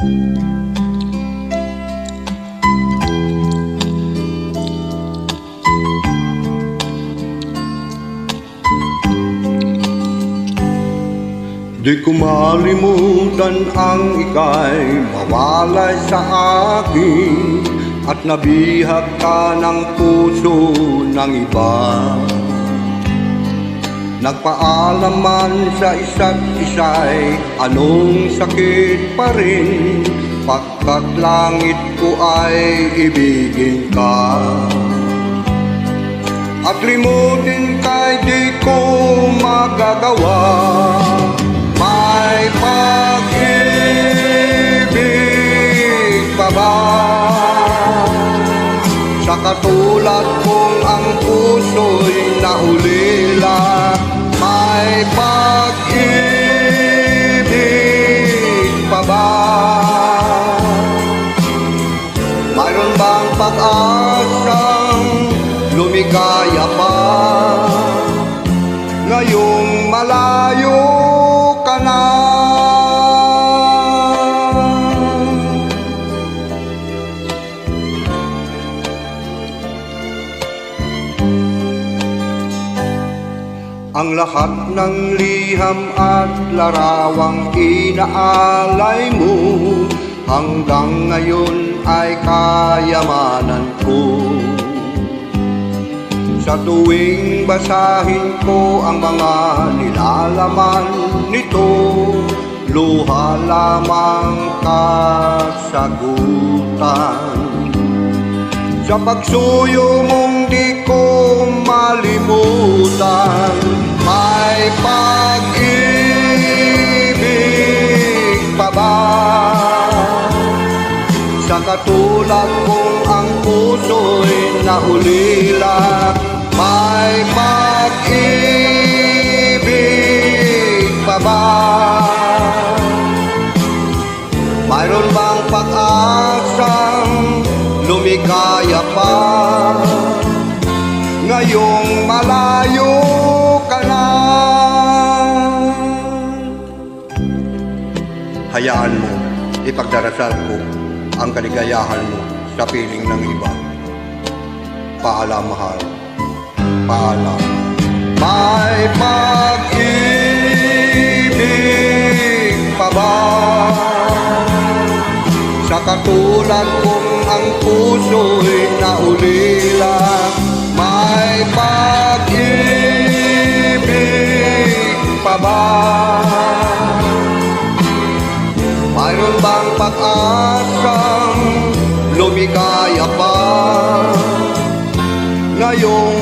Di ko malimutan ang ika'y mawalay sa akin at nabihag ka ng puso ng iba. Nagpaalam man sa isa't isa'y anong sakit pa rin, pagkat langit ko ay ibigin ka. At limutin ka'y di ko magagawa. May pag-ibig pa ba sa katulad kong ang puso'y naulila? May pag-ibig pa ba? Mayroon bang pag-asang lumigaya pa ngayong malayo ka na? Ang lahat ng liham at larawang inaalay mo hanggang ngayon ay kayamanan ko. Sa tuwing basahin ko ang mga nilalaman nito, luha lamang kasagutan. Sa pagsuyo mong di ko malimutan, may pag-ibig pa ba sa katulad kong ang puso'y naulila? May pag-ibig pa ba? Mayroon bang pag-asang lumigaya pa ngayong malayo ka na? Hayaan mo, ipagdarasal ko ang kaligayahan mo sa piling ng iba. Paalam, mahal. Paalam. May pag-ibig pa ba sa katulad kong ang puso'y naulila? May pag-ibig pa ba? Mayroon bang pag-asang lumigaya pa ngayong